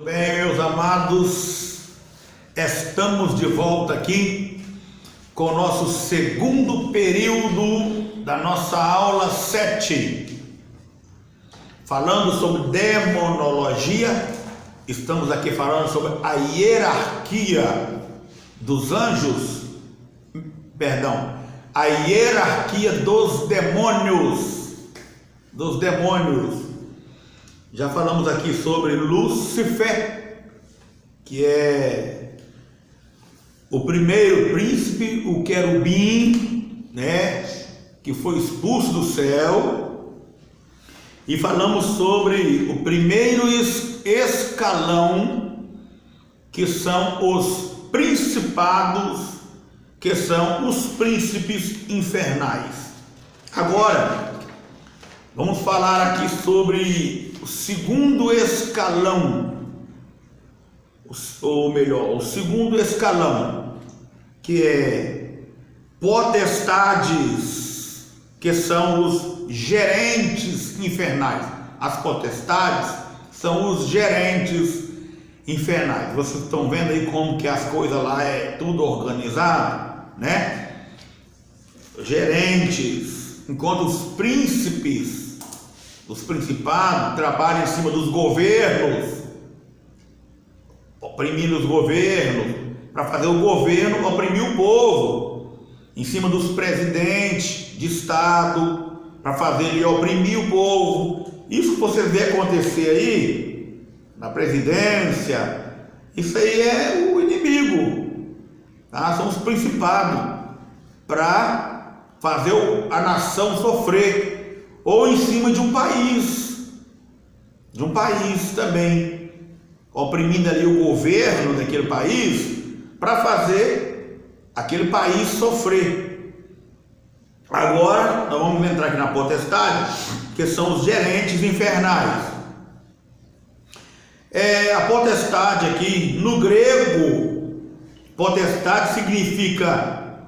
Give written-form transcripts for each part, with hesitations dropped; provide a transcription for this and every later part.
Bem, meus amados, estamos de volta aqui com o nosso segundo período da nossa aula 7, falando sobre demonologia. Estamos aqui falando sobre a hierarquia dos anjos, a hierarquia dos demônios. Já falamos aqui sobre Lúcifer, que é o primeiro príncipe, o querubim, que foi expulso do céu. E falamos sobre o primeiro escalão, que são os principados, que são os príncipes infernais. Agora, vamos falar aqui sobre o segundo escalão, o segundo escalão, que é potestades, que são os gerentes infernais. As potestades são os gerentes infernais. Vocês estão vendo aí como que as coisas lá é tudo organizado, né? Gerentes, enquanto os príncipes, os principados trabalham em cima dos governos, oprimindo os governos, para fazer o governo oprimir o povo, em cima dos presidentes de estado, para fazer ele oprimir o povo. Isso que você vê acontecer aí, na presidência, isso aí é o inimigo, tá? São os principados, para fazer a nação sofrer, ou em cima de um país também, oprimindo ali o governo daquele país, para fazer aquele país sofrer. Agora, nós vamos entrar aqui na potestade, que são os gerentes infernais. A potestade aqui, no grego, potestade significa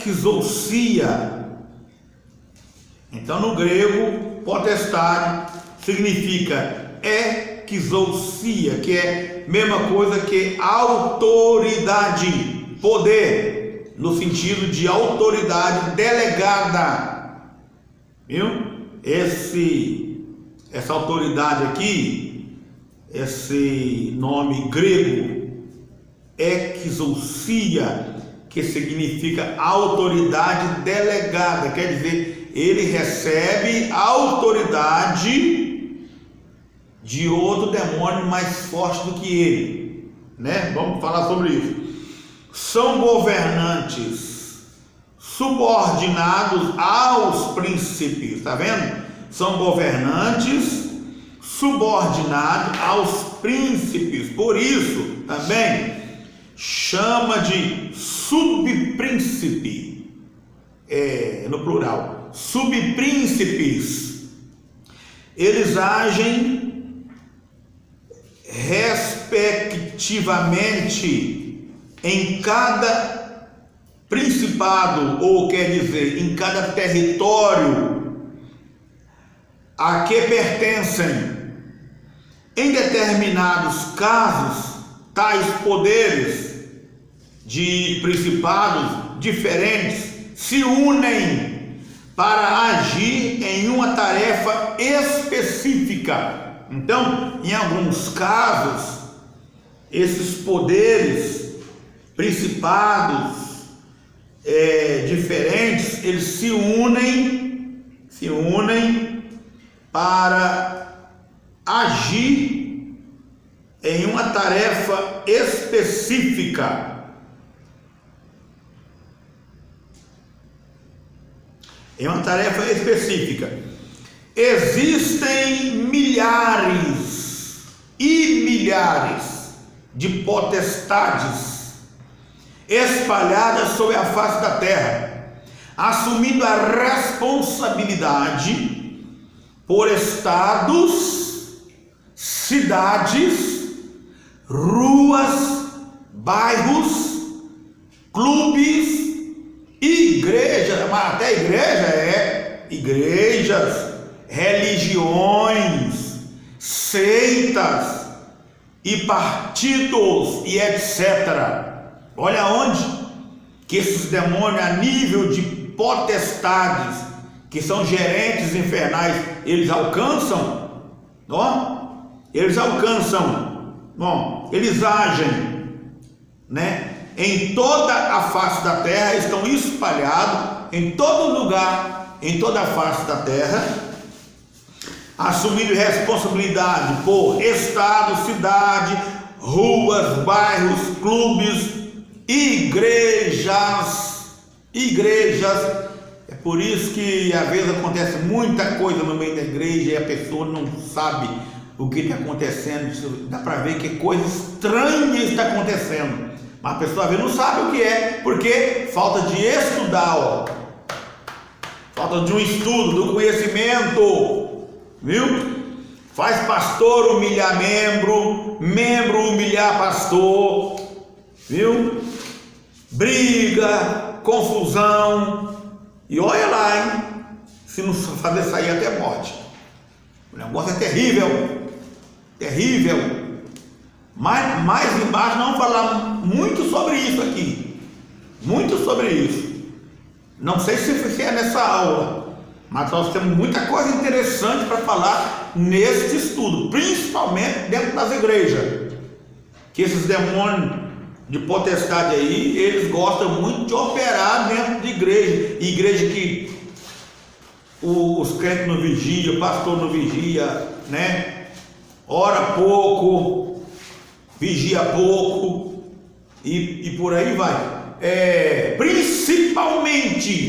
exousia. Então, no grego, potestade significa exousia, que é a mesma coisa que autoridade, poder, no sentido de autoridade delegada, viu? Essa autoridade aqui, esse nome grego, exousia, que significa autoridade delegada, quer dizer, ele recebe a autoridade de outro demônio mais forte do que ele, né? Vamos falar sobre isso. São governantes subordinados aos príncipes, tá vendo? São governantes subordinados aos príncipes, por isso também chama de subpríncipe, no plural. Subpríncipes, eles agem respectivamente em cada principado, ou quer dizer, em cada território a que pertencem. Em determinados casos, tais poderes de principados diferentes se unem para agir em uma tarefa específica. Então, em alguns casos, esses poderes, principados diferentes, eles se unem para agir em uma tarefa específica. É uma tarefa específica. Existem milhares e milhares de potestades espalhadas sobre a face da terra, assumindo a responsabilidade por estados, cidades, ruas, bairros, clubes, igrejas, mas até igrejas, religiões, seitas e partidos e etc. Olha onde que esses demônios, a nível de potestades, que são gerentes infernais, eles alcançam, ó, eles alcançam, bom, eles agem, né? Em toda a face da terra, estão espalhados em todo lugar, em toda a face da terra, assumindo responsabilidade por estado, cidade, ruas, bairros, clubes, igrejas. É por isso que às vezes acontece muita coisa no meio da igreja e a pessoa não sabe o que está acontecendo. Dá para ver que coisa estranha está acontecendo, mas a pessoa às vezes não sabe o que é, porque falta de estudar, ó. Falta de um estudo, do conhecimento, viu? Faz pastor humilhar membro, membro humilhar pastor, viu? Briga, confusão, e olha lá, hein? Se não fazer sair até morte. O negócio é terrível, terrível. Mas mais embaixo nós vamos falar muito sobre isso aqui, muito sobre isso. Não sei se é nessa aula, mas nós temos muita coisa interessante para falar neste estudo, principalmente dentro das igrejas, que esses demônios de potestade aí, eles gostam muito de operar dentro de igreja que os crentes não vigiam, o pastor não vigia, né? Ora pouco, vigia pouco e por aí vai. Principalmente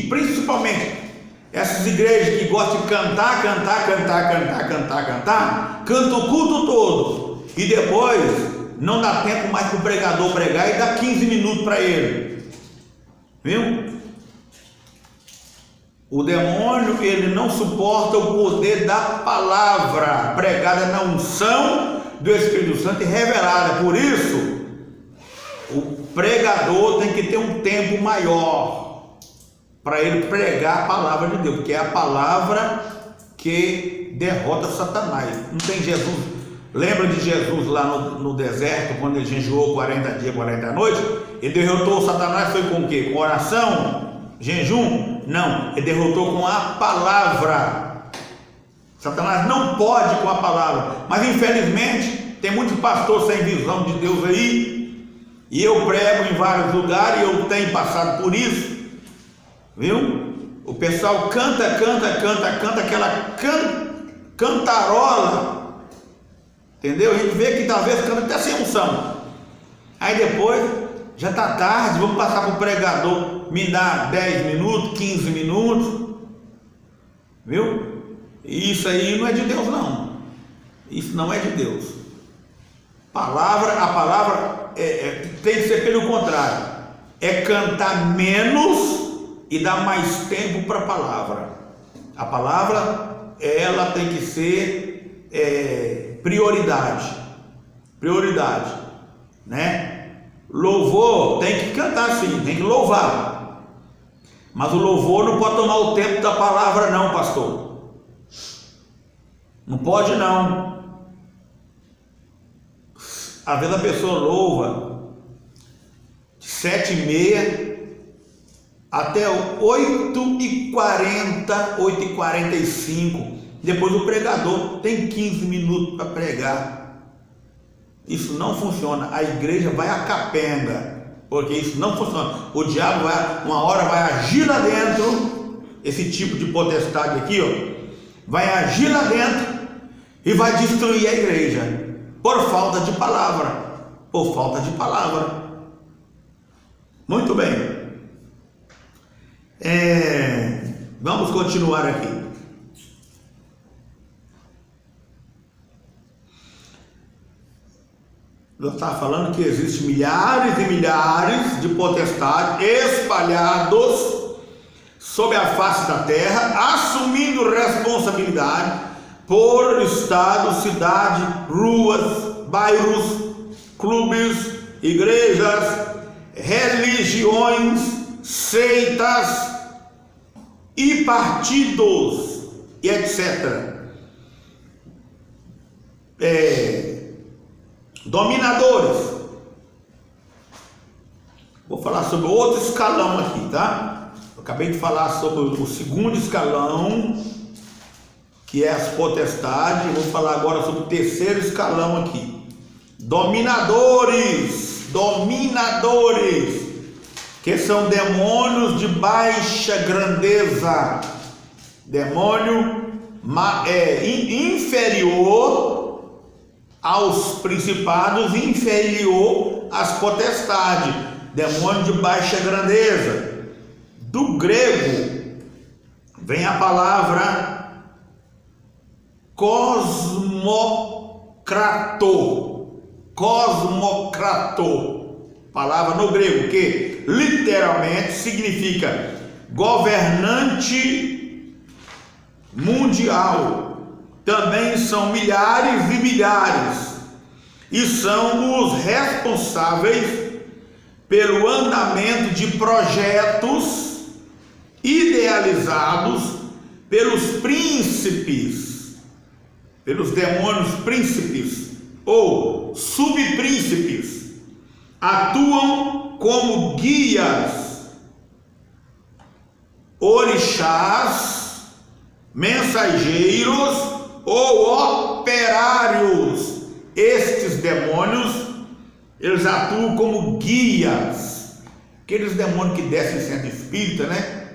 essas igrejas que gostam de cantar, canta o culto todo e depois não dá tempo mais para o pregador pregar e dá 15 minutos para ele, viu? O demônio, ele não suporta o poder da palavra pregada na unção do Espírito Santo e revelada. Por isso, o pregador tem que ter um tempo maior para ele pregar a palavra de Deus, porque é a palavra que derrota Satanás. Não tem Jesus. Lembra de Jesus lá no deserto, quando ele jejuou 40 dias, 40 noites? Ele derrotou Satanás, foi com o quê? Com oração? Jejum? Não, ele derrotou com a palavra. Satanás não pode com a palavra, mas infelizmente tem muitos pastores sem visão de Deus aí, e eu prego em vários lugares, e eu tenho passado por isso, viu? O pessoal canta aquela cantarola, entendeu? A gente vê que talvez canta até sem unção, aí depois já está tarde, vamos passar para o pregador, me dá 10 minutos, 15 minutos, viu? Isso aí não é de Deus não, isso não é de Deus. A palavra tem que ser pelo contrário, é cantar menos e dar mais tempo para a palavra. A palavra, ela tem que ser prioridade, né? Louvor tem que cantar sim, tem que louvar, mas o louvor não pode tomar o tempo da palavra não, pastor, não pode não. Às vezes a pessoa louva de 7h30 até 8h40, 8h45, depois o pregador tem 15 minutos para pregar. Isso não funciona, a igreja vai a capenga, porque isso não funciona. O diabo uma hora vai agir lá dentro, esse tipo de potestade aqui, ó, vai agir lá dentro e vai destruir a igreja, por falta de palavra, Muito bem, vamos continuar aqui. Nós estamos falando que existem milhares e milhares de potestades espalhados sobre a face da terra, assumindo responsabilidade por estado, cidade, ruas, bairros, clubes, igrejas, religiões, seitas e partidos, e etc. dominadores. Vou falar sobre outro escalão aqui, tá? Eu acabei de falar sobre o segundo escalão, que é as potestades. Vou falar agora sobre o terceiro escalão aqui. Dominadores, que são demônios de baixa grandeza, demônio inferior aos principados, inferior às potestades, demônio de baixa grandeza. Do grego vem a palavra cosmocrator, palavra no grego que literalmente significa governante mundial. Também são milhares e milhares, e são os responsáveis pelo andamento de projetos idealizados pelos príncipes, pelos demônios príncipes ou subpríncipes. Atuam como guias, orixás, mensageiros ou operários. Estes demônios, eles atuam como guias. Aqueles demônios que descem em centro espírita, né?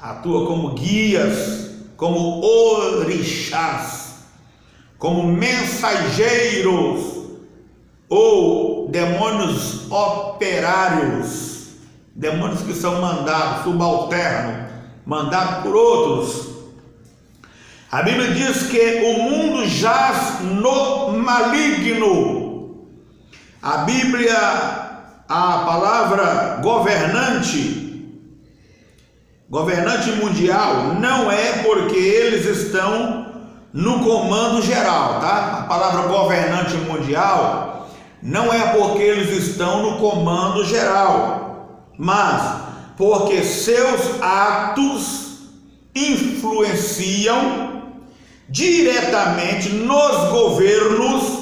Atua como guias, como orixás, como mensageiros ou demônios operários, demônios que são mandados, subalternos, mandados por outros. A Bíblia diz que o mundo jaz no maligno. A Bíblia, a palavra governante mundial, não é porque eles estão no comando geral, tá? A palavra governante mundial não é porque eles estão no comando geral, mas porque seus atos influenciam diretamente nos governos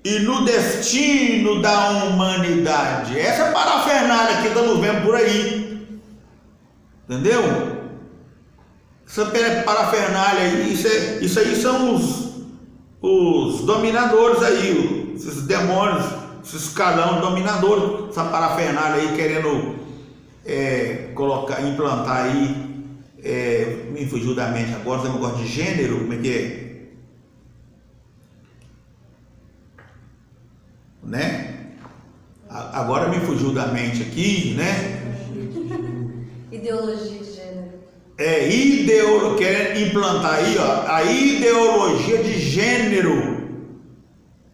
e no destino da humanidade. Essa parafernália que estamos vendo por aí, entendeu? Essa parafernália aí, isso aí são os dominadores aí, esses demônios, esses escalão dominadores, essa parafernália aí querendo implantar aí, me fugiu da mente agora, esse negócio de gênero, como é que é? Né? Agora me fugiu da mente aqui, né? Ideologia de gênero. Quer implantar aí, ó, a ideologia de gênero,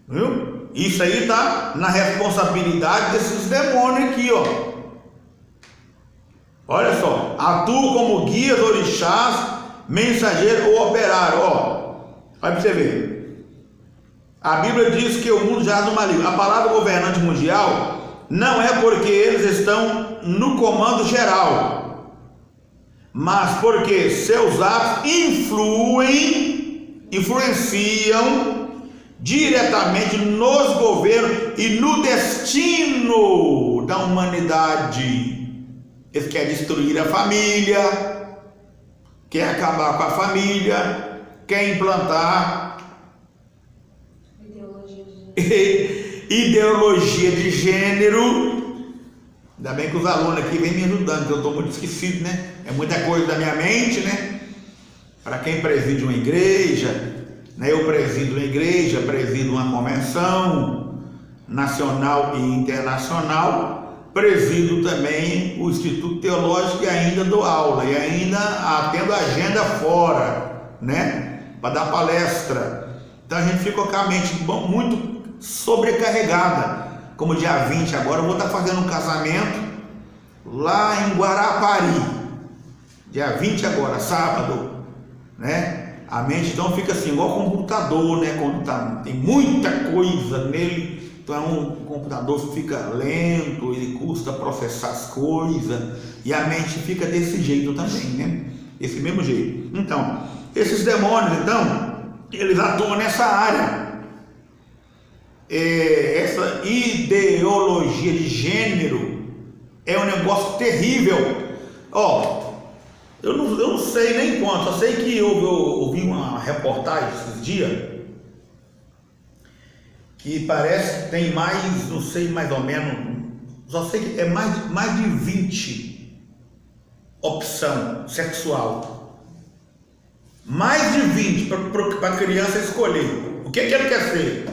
viu? Isso aí tá na responsabilidade desses demônios aqui, ó. Olha só, atuam como guias, orixás, mensageiro ou operário, ó. Vai pra você ver. A Bíblia diz que o mundo jaz no maligno. A palavra governante mundial não é porque eles estão no comando geral, mas porque seus atos influenciam diretamente nos governos e no destino da humanidade. Eles querem destruir a família, quer acabar com a família, quer implantar ideologia de gênero. Ainda bem que os alunos aqui vêm me ajudando, porque eu estou muito esquecido, né? É muita coisa da minha mente, né? Para quem preside uma igreja, né? Eu presido uma igreja, presido uma convenção nacional e internacional, presido também o Instituto Teológico e ainda dou aula, e ainda atendo agenda fora, né? Para dar palestra. Então a gente fica com a mente muito sobrecarregada. Como dia 20 agora eu vou estar fazendo um casamento lá em Guarapari, dia 20 agora, sábado, né? A mente então fica assim, igual computador, né? Quando tem muita coisa nele, então um computador fica lento, ele custa processar as coisas, e a mente fica desse jeito também, né? Esse mesmo jeito. Então, esses demônios, então, eles atuam nessa área. Essa ideologia de gênero é um negócio terrível. Eu não sei nem quanto, só sei que eu ouvi uma reportagem esses dias que parece que tem mais, não sei mais ou menos, só sei que é mais de 20 opção sexual. Mais de 20 para a criança escolher. O que ela quer ser?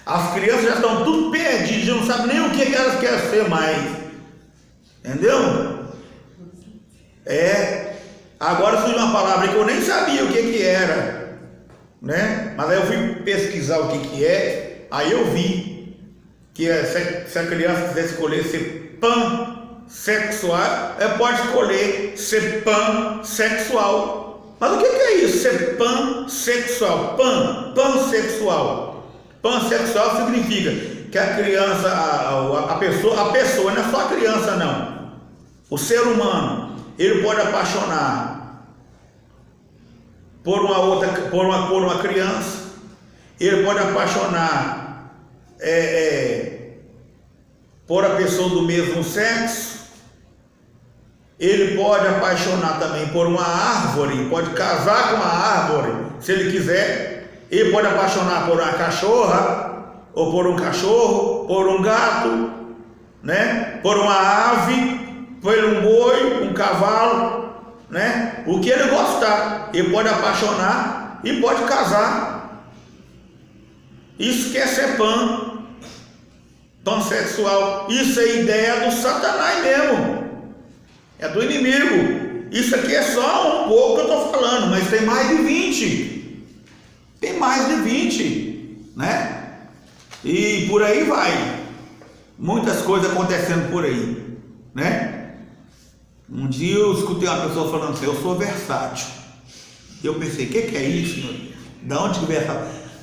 As crianças já estão tudo perdidas, já não sabem nem o que elas querem ser mais. Entendeu? Agora surgiu uma palavra que eu nem sabia o que era, né? Mas aí eu fui pesquisar o que é, aí eu vi que se a criança quiser escolher ser pansexual, pode escolher ser pansexual. Mas o que é isso, ser pansexual? Pansexual. Pansexual significa que a criança, a pessoa não é só a criança não. O ser humano, ele pode apaixonar por uma criança, ele pode apaixonar por a pessoa do mesmo sexo, ele pode apaixonar também por uma árvore, pode casar com uma árvore, se ele quiser, ele pode apaixonar por uma cachorra, ou por um cachorro, por um gato, né? Por uma ave, por um boi, um cavalo, né? O que ele gostar, ele pode apaixonar e pode casar. Isso que é ser pansexual. Isso é ideia do Satanás mesmo, é do inimigo. Isso aqui é só um pouco que eu estou falando, mas tem mais de 20. Tem mais de 20, né? E por aí vai. Muitas coisas acontecendo por aí, né? Um dia eu escutei uma pessoa falando assim: eu sou versátil. E eu pensei, o que é isso, meu Deus?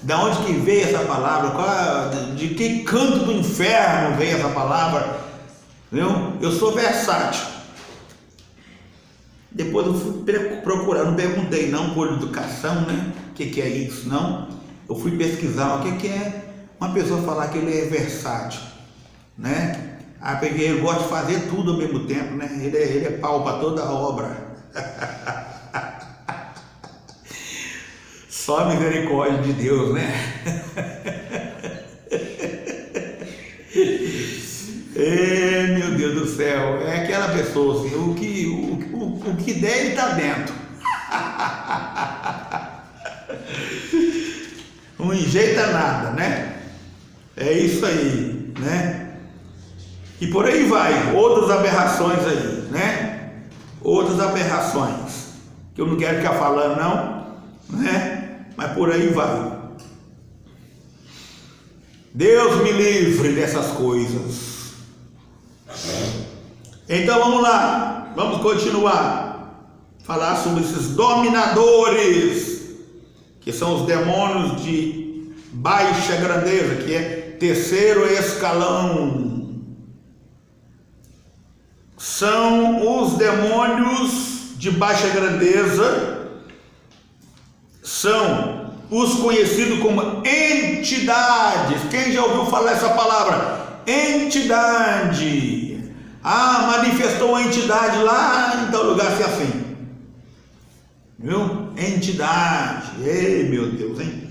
Da onde que veio essa palavra? De que canto do inferno veio essa palavra? Entendeu? Eu sou versátil. Depois eu fui procurar, não perguntei não por educação, né? O que é isso, não? Eu fui pesquisar o que é uma pessoa falar que ele é versátil, né? Porque ele gosta de fazer tudo ao mesmo tempo, né? Ele é pau para toda a obra. Só a misericórdia de Deus, né? Meu Deus do céu, é aquela pessoa assim, o que der ele está dentro. Não enjeita nada, né? É isso aí, né? E por aí vai, outras aberrações aí, né? Outras aberrações, que eu não quero ficar falando não, né? Mas por aí vai. Deus me livre dessas coisas. Então vamos lá, vamos continuar. Falar sobre esses dominadores, que são os demônios de baixa grandeza, que é terceiro escalão. São os demônios de baixa grandeza, são os conhecidos como entidades. Quem já ouviu falar essa palavra? Entidade. Manifestou uma entidade lá em tal lugar assim. Viu? Entidade. Ei, meu Deus, hein?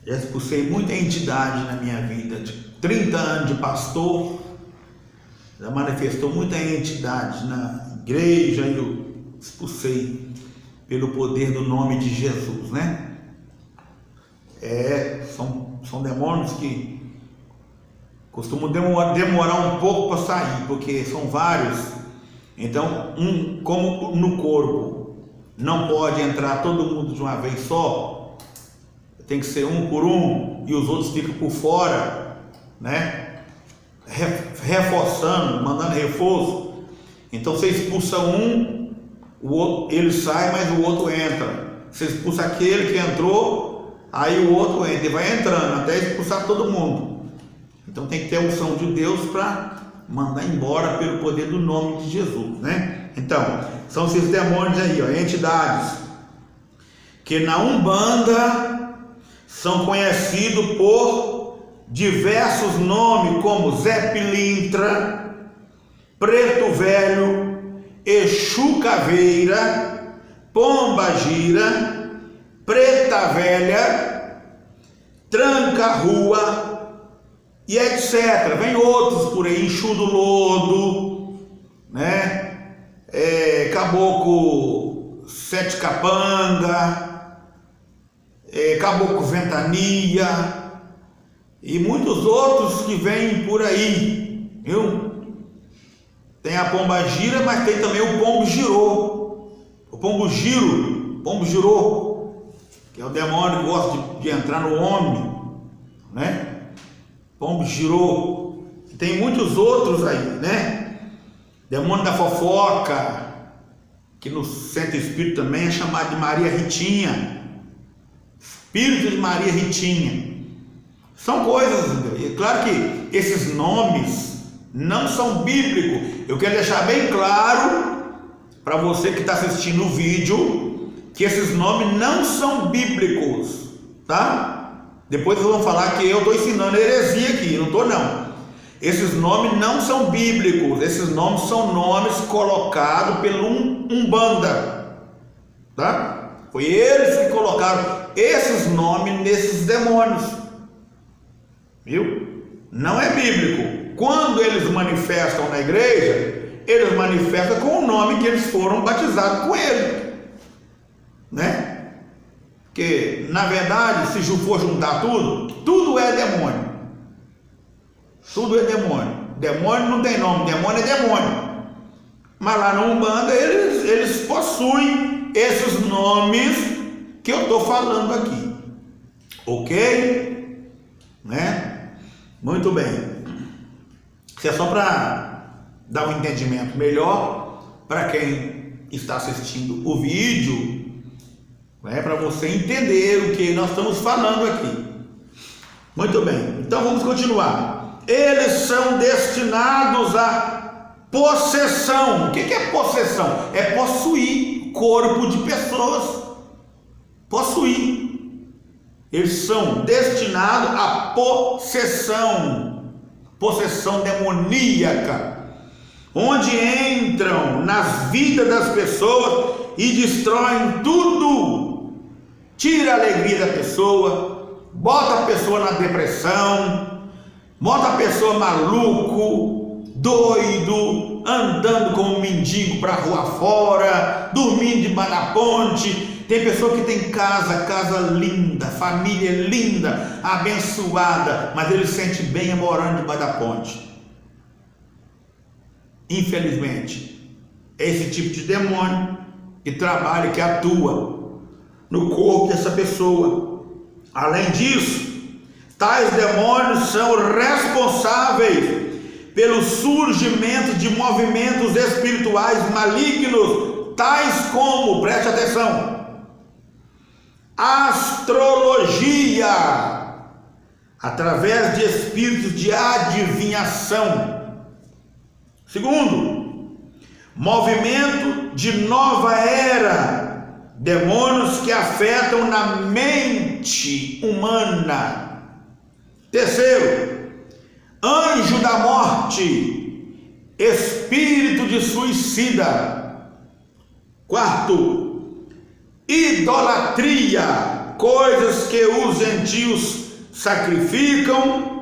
Já expulsei muita entidade na minha vida. De 30 anos de pastor, já manifestou muita entidade na igreja e eu expulsei pelo poder do nome de Jesus, né? São demônios que costumam demorar um pouco para sair, porque são vários. Então, como no corpo não pode entrar todo mundo de uma vez só, tem que ser um por um e os outros ficam por fora, né? Reforçando, mandando reforço. Então você expulsa um, o outro, ele sai, mas o outro entra. Você expulsa aquele que entrou, aí o outro entra e vai entrando até expulsar todo mundo. Então tem que ter a unção de Deus para mandar embora pelo poder do nome de Jesus, né? Então são esses demônios aí, entidades que na Umbanda são conhecidos por diversos nomes, como Zé Pilintra, Preto Velho, Exu Caveira, Pomba Gira, Preta Velha, Tranca Rua e etc. Vem outros por aí, Exu do Lodo, né? Caboclo Sete Capanga, Caboclo Ventania e muitos outros que vêm por aí, viu? Tem a Pomba Gira, mas tem também o Pombo Girô, o Pombo Girô, que é o demônio que gosta de entrar no homem, né? Pombo Girô. Tem muitos outros aí, né? Demônio da fofoca, que no centro espírita também é chamado de Maria Ritinha, espírito de Maria Ritinha. São coisas, é claro que esses nomes não são bíblicos. Eu quero deixar bem claro para você que está assistindo o vídeo que esses nomes não são bíblicos, tá? Depois vocês vão falar que eu estou ensinando heresia aqui, não estou não. Esses nomes não são bíblicos, esses nomes são nomes colocados pelo Umbanda, tá? Foi eles que colocaram esses nomes nesses demônios, viu? Não é bíblico. Quando eles manifestam na igreja, eles manifestam com o nome que eles foram batizados com ele, né? Porque, na verdade, se for juntar tudo é demônio. Tudo é demônio. Demônio não tem nome, demônio é demônio. Mas lá no Umbanda eles possuem esses nomes que eu estou falando aqui. Ok? Né? Muito bem. Isso é só para dar um entendimento melhor para quem está assistindo o vídeo, né? Para você entender o que nós estamos falando aqui. Muito bem. Então vamos continuar. Eles são destinados à possessão. O que é possessão? É possuir corpo de pessoas. Possuir. Eles são destinados à possessão. Possessão demoníaca. Onde entram nas vidas das pessoas e destroem tudo. Tira a alegria da pessoa, bota a pessoa na depressão, bota a pessoa maluco, doido, andando como um mendigo para a rua fora, dormindo debaixo da ponte. Tem pessoa que tem casa linda, família linda, abençoada, mas ele se sente bem morando debaixo da ponte. Infelizmente, é esse tipo de demônio que trabalha, que atua no corpo dessa pessoa. Além disso, tais demônios são responsáveis pelo surgimento de movimentos espirituais malignos, tais como, preste atenção, astrologia, através de espíritos de adivinhação. Segundo, movimento de nova era, demônios que afetam na mente humana. Terceiro, anjo da morte, espírito de suicida. Quarto, idolatria, coisas que os gentios sacrificam,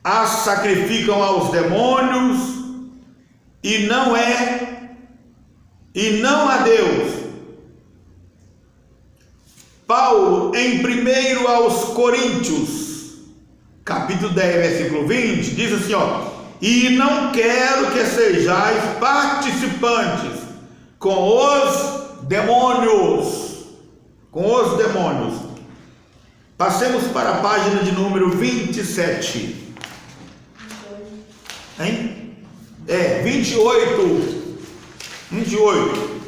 as sacrificam aos demônios e não a Deus. Paulo, em 1 aos Coríntios, capítulo 10, versículo 20, diz assim, e não quero que sejais participantes com os demônios. Passemos para a página de número 27. Hein? 28.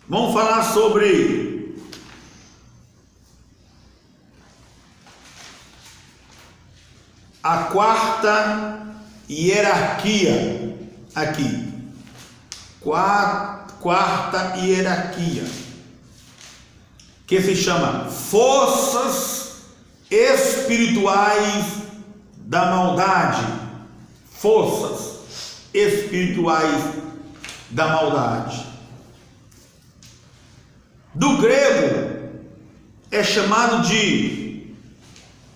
Vamos falar sobre a quarta hierarquia aqui. quarta hierarquia, que se chama forças espirituais da maldade. Forças espirituais da maldade. Do grego é chamado de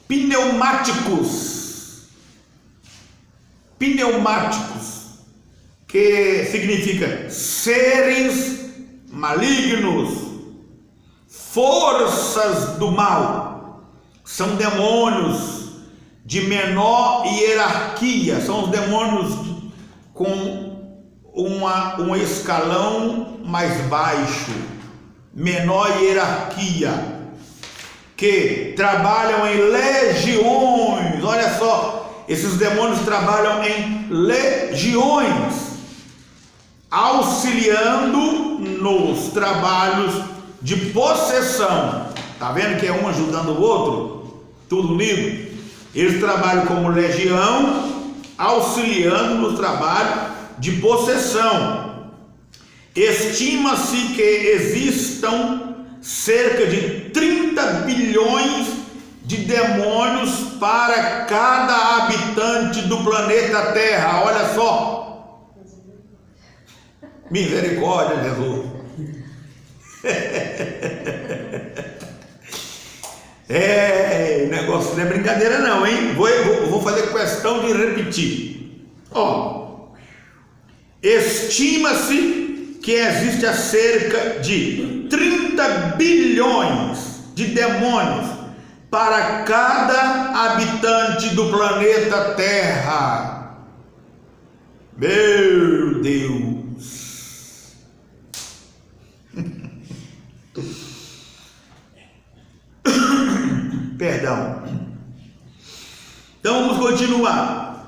pneumáticos. Pneumáticos, que significa seres malignos, forças do mal. São demônios de menor hierarquia, são os demônios com um escalão mais baixo, menor hierarquia, que trabalham em legiões. Olha só, esses demônios trabalham em legiões, auxiliando nos trabalhos de possessão. Tá vendo que é um ajudando o outro? Tudo unido. Eles trabalham como legião, auxiliando no trabalho de possessão. Estima-se que existam cerca de 30 bilhões de demônios para cada habitante do planeta Terra. Olha só. Misericórdia, Jesus. O negócio não é brincadeira não, hein? Vou fazer questão de repetir. Estima-se que existe a cerca de 30 bilhões de demônios para cada habitante do planeta Terra. Meu Deus. Perdão. Então vamos continuar.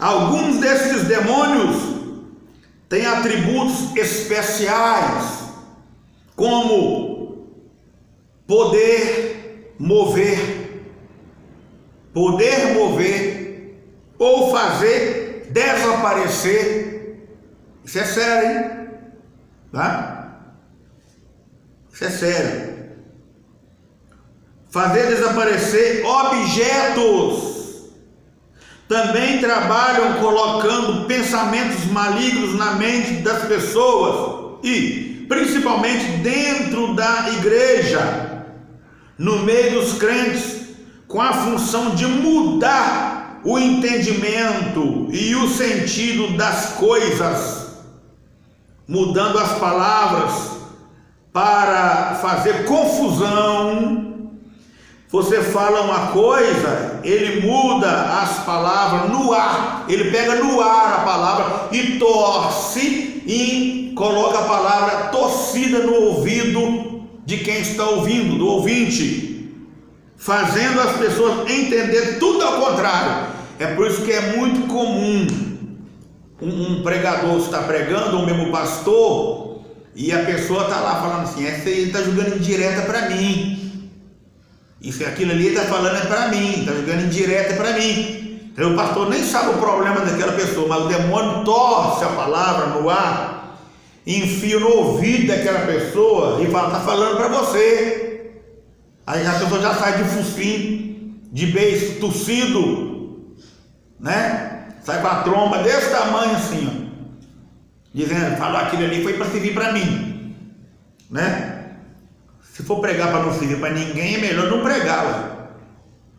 Alguns desses demônios têm atributos especiais, como poder mover ou fazer desaparecer. Isso é sério, hein? Tá? Isso é sério. Fazer desaparecer objetos. Também trabalham colocando pensamentos malignos na mente das pessoas e, principalmente dentro da igreja, no meio dos crentes, com a função de mudar o entendimento e o sentido das coisas, mudando as palavras para fazer confusão. Você fala uma coisa, ele muda as palavras no ar, ele pega no ar a palavra e torce e coloca a palavra torcida no ouvido de quem está ouvindo, do ouvinte, fazendo as pessoas entender tudo ao contrário. É por isso que é muito comum um pregador estar pregando, ou mesmo pastor, e a pessoa está lá falando assim: essa aí está jogando indireta para mim. Isso, aquilo ali está falando é para mim, está jogando indireta para mim. Então, o pastor nem sabe o problema daquela pessoa, mas o demônio torce a palavra no ar, enfia no ouvido daquela pessoa e fala: está falando para você. Aí a pessoa já sai de focinho, de beiço torcido, né? Sai com a tromba desse tamanho assim, ó, dizendo: falou aquilo ali foi para servir para mim, né? Se for pregar para não servir para ninguém, é melhor não pregar, ué.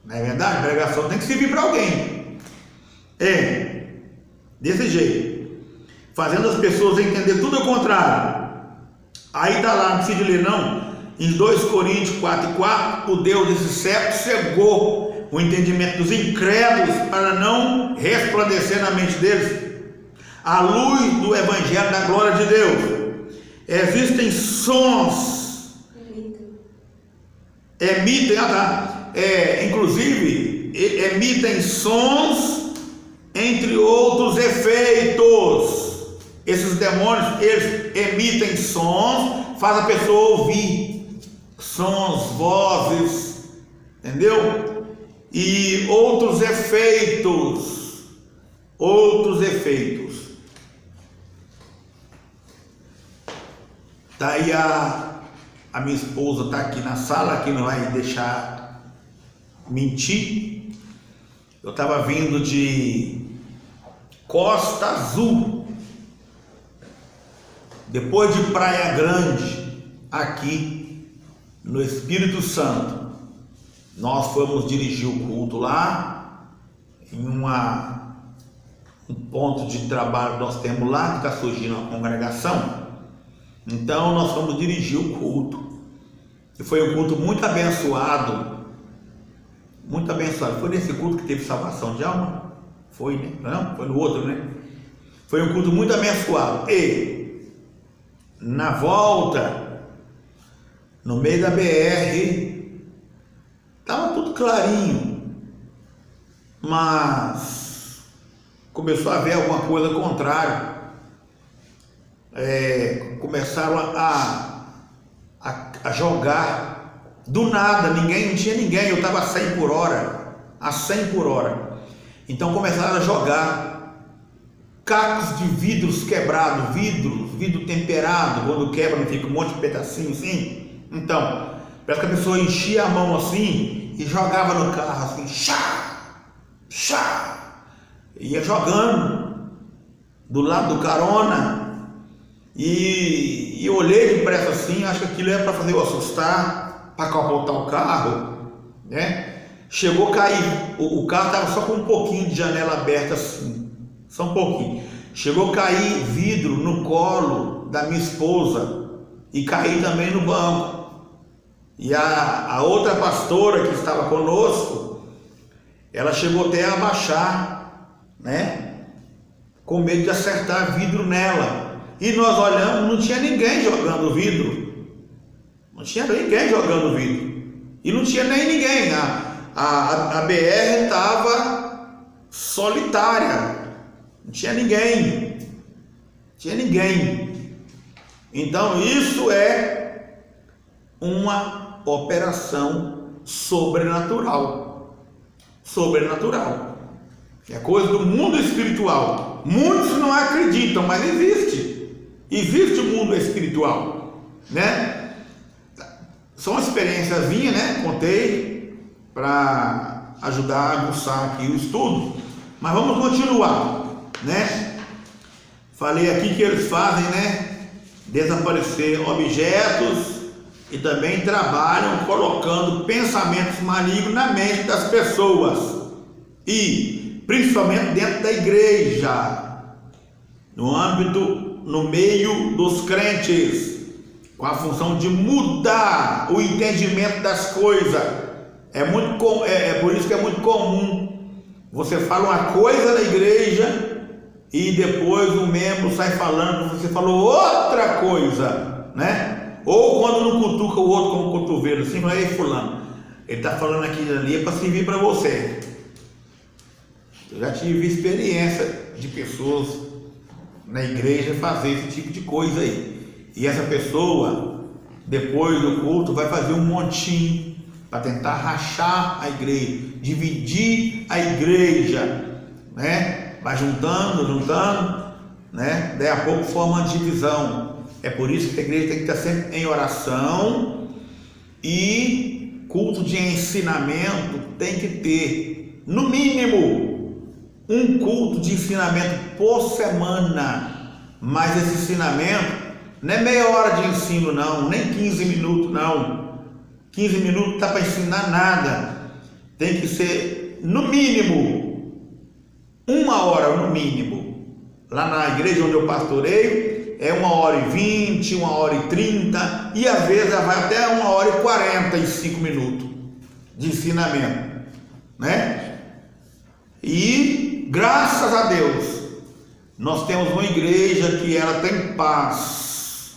Não é verdade? A pregação tem que servir para alguém. É, desse jeito, fazendo as pessoas entender tudo ao contrário. Aí está lá, não precisa de ler não, em 2 Coríntios 4:4, o Deus desse século cegou o entendimento dos incrédulos para não resplandecer na mente deles a luz do evangelho da glória de Deus. Existem sons, inclusive emitem sons, entre outros efeitos. Esses demônios, eles emitem sons, faz a pessoa ouvir sons, vozes, entendeu? E outros efeitos. Daí a minha esposa está aqui na sala, que não vai deixar mentir. Eu estava vindo de Costa Azul, depois de Praia Grande, aqui no Espírito Santo. Nós fomos dirigir o culto lá, em um ponto de trabalho que nós temos lá, que está surgindo uma congregação. Então nós fomos dirigir o culto, e foi um culto muito abençoado, muito abençoado. Foi nesse culto que teve salvação de alma? Foi, né? Não, foi no outro, né? Foi um culto muito abençoado. E na volta, no meio da BR, estava tudo clarinho, mas começou a haver alguma coisa contrária. Começaram a jogar do nada, não tinha ninguém, eu estava a 100 por hora, então começaram a jogar cacos de vidros quebrados, vidro temperado, quando quebra não fica um monte de pedacinho assim. Então parece que a pessoa enchia a mão assim e jogava no carro assim, ia jogando do lado do carona. E eu olhei depressa assim, acho que aquilo era para fazer eu assustar, para capotar o carro, né? Chegou a cair, o carro estava só com um pouquinho de janela aberta assim, só um pouquinho. Chegou a cair vidro no colo da minha esposa e cair também no banco. E a outra pastora que estava conosco, ela chegou até a abaixar, né? Com medo de acertar vidro nela. E nós olhamos, não tinha ninguém jogando vidro. Não tinha ninguém jogando vidro. E não tinha nem ninguém. A BR estava solitária. Não tinha ninguém. Então isso é uma operação sobrenatural. É coisa do mundo espiritual. Muitos não acreditam, mas existe o mundo espiritual, né? São experiências minhas, né? Contei para ajudar a aguçar aqui o estudo, mas vamos continuar, né? Falei aqui que eles fazem, né? Desaparecer objetos e também trabalham colocando pensamentos malignos na mente das pessoas, e principalmente dentro da igreja, no meio dos crentes, com a função de mudar o entendimento das coisas. Por isso que é muito comum você fala uma coisa na igreja e depois o membro sai falando que você falou outra coisa, né? Ou quando não cutuca o outro com o cotovelo assim, fala: ei, fulano, ele está falando aquilo ali é para servir para você. Eu já tive experiência de pessoas na igreja fazer esse tipo de coisa aí. E essa pessoa, depois do culto, vai fazer um montinho para tentar rachar a igreja, dividir a igreja, né? Vai juntando, né? Daí a pouco forma uma divisão. É por isso que a igreja tem que estar sempre em oração, e culto de ensinamento tem que ter, no mínimo, um culto de ensinamento por semana. Mas esse ensinamento não é meia hora de ensino não, nem 15 minutos não. 15 minutos não está para ensinar nada. Tem que ser no mínimo 1 hora, no mínimo. Lá na igreja onde eu pastoreio é 1h20, 1h30, e às vezes vai até 1h45 de ensinamento, né? E graças a Deus nós temos uma igreja que ela tem paz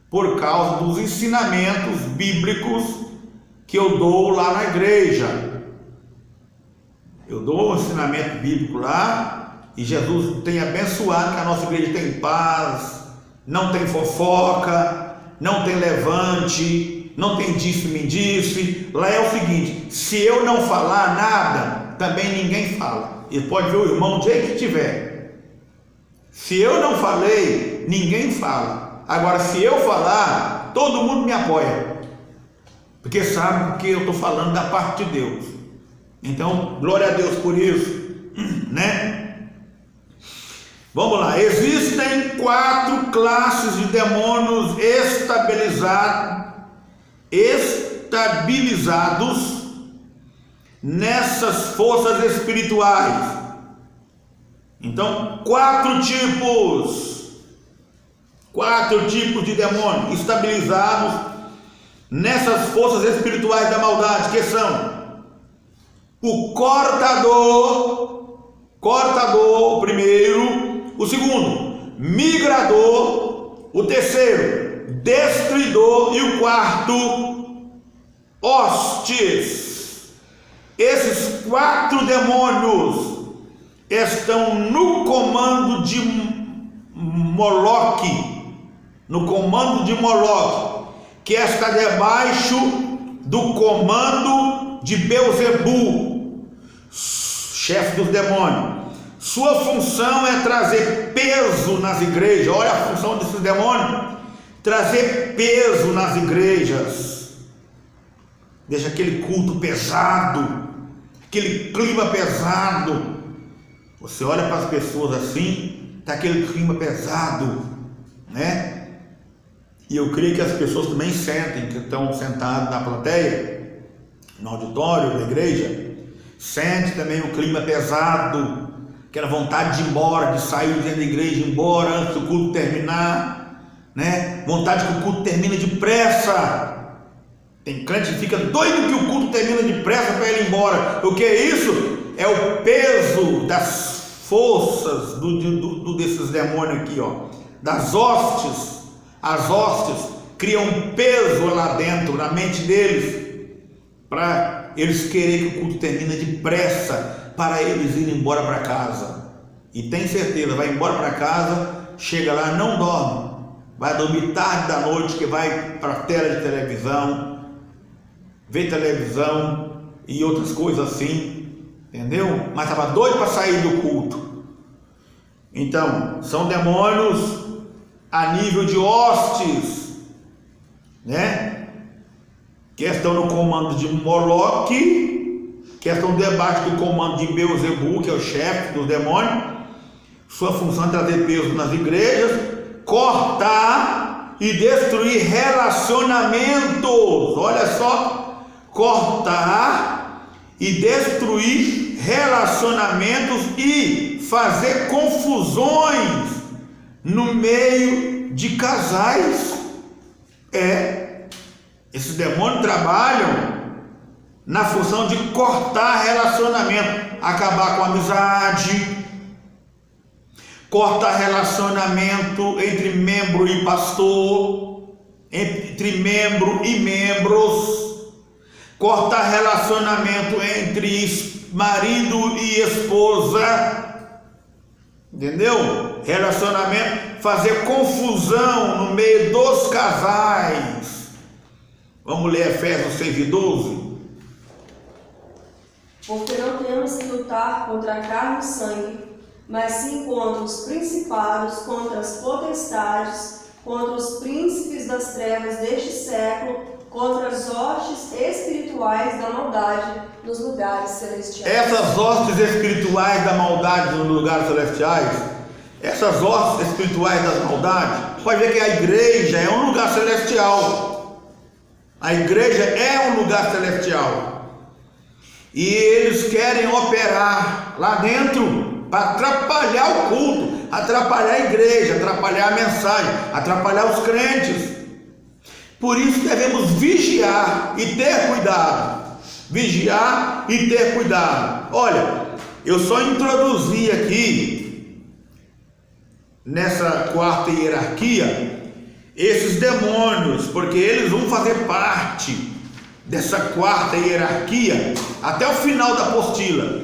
por causa dos ensinamentos bíblicos que eu dou lá na igreja. Eu dou um ensinamento bíblico lá, e Jesus tem abençoado que a nossa igreja tem paz, não tem fofoca, não tem levante, não tem disse-me-disse. Lá é o seguinte: se eu não falar nada, também ninguém fala. E pode ver o irmão do jeito que tiver. Se eu não falei, ninguém fala. Agora, se eu falar, todo mundo me apoia, porque sabe que eu estou falando da parte de Deus. Então, glória a Deus por isso, né? Vamos lá, existem 4 classes de demônios estabilizados nessas forças espirituais. Então, 4 tipos de demônios estabilizados nessas forças espirituais da maldade, que são o cortador, o primeiro, o segundo, migrador, o terceiro, destruidor e o quarto, hostes. Esses 4 demônios estão no comando de Moloque, que está debaixo do comando de Belzebu, chefe dos demônios. Sua função é trazer peso nas igrejas. Olha a função desses demônios: trazer peso nas igrejas. Deixa aquele culto pesado, aquele clima pesado. Você olha para as pessoas assim, está aquele clima pesado, né? E eu creio que as pessoas também sentem, que estão sentadas na plateia, no auditório da igreja, sentem também o clima pesado, aquela vontade de ir embora, de sair dentro da igreja, ir embora antes do culto terminar, né? Vontade que o culto termine depressa. Tem crente que fica doido que o culto termina depressa para ele ir embora. O que é isso? É o peso das forças desses demônios aqui, ó, das hostes. As hostes criam peso lá dentro, na mente deles, para eles quererem que o culto termine depressa, para eles irem embora para casa. E tem certeza, vai embora para casa, chega lá, não dorme, vai dormir tarde da noite, que vai para a tela de televisão, ver televisão e outras coisas assim, entendeu? Mas estava doido para sair do culto. Então, são demônios a nível de hostes, né? Que estão no comando de Moloque, que estão debaixo do comando de Belzebu, que é o chefe dos demônios. Sua função é trazer peso nas igrejas, cortar e destruir relacionamentos. Olha só, cortar e destruir relacionamentos e fazer confusões no meio de casais. Esses demônios trabalham na função de cortar relacionamento, acabar com a amizade, cortar relacionamento entre membro e pastor, entre membro e membros, cortar relacionamento entre marido e esposa, entendeu? Relacionamento, fazer confusão no meio dos casais. Vamos ler Efésios 6:12. Porque não temos que lutar contra a carne e sangue, mas sim contra os principados, contra as potestades, contra os príncipes das trevas deste século, contra as hostes espirituais da maldade nos lugares celestiais. Essas hostes espirituais da maldade nos lugares celestiais, essas hostes espirituais das maldades, pode ver que a igreja é um lugar celestial. A igreja é um lugar celestial. E eles querem operar lá dentro para atrapalhar o culto, atrapalhar a igreja, atrapalhar a mensagem, atrapalhar os crentes. Por isso devemos vigiar e ter cuidado. Vigiar e ter cuidado. Olha, eu só introduzi aqui, nessa quarta hierarquia, esses demônios, porque eles vão fazer parte dessa quarta hierarquia até o final da apostila.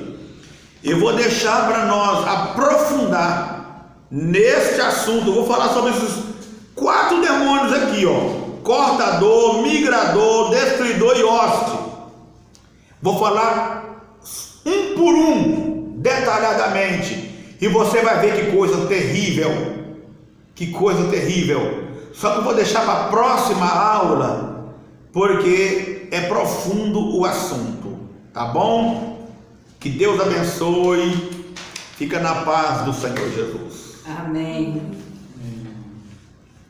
Eu vou deixar para nós aprofundar neste assunto. Eu vou falar sobre esses 4 demônios aqui, ó: cortador, migrador, destruidor e hoste. Vou falar um por um, detalhadamente, e você vai ver que coisa terrível, Só que eu vou deixar para a próxima aula, porque é profundo o assunto, tá bom? Que Deus abençoe. Fica na paz do Senhor Jesus. Amém.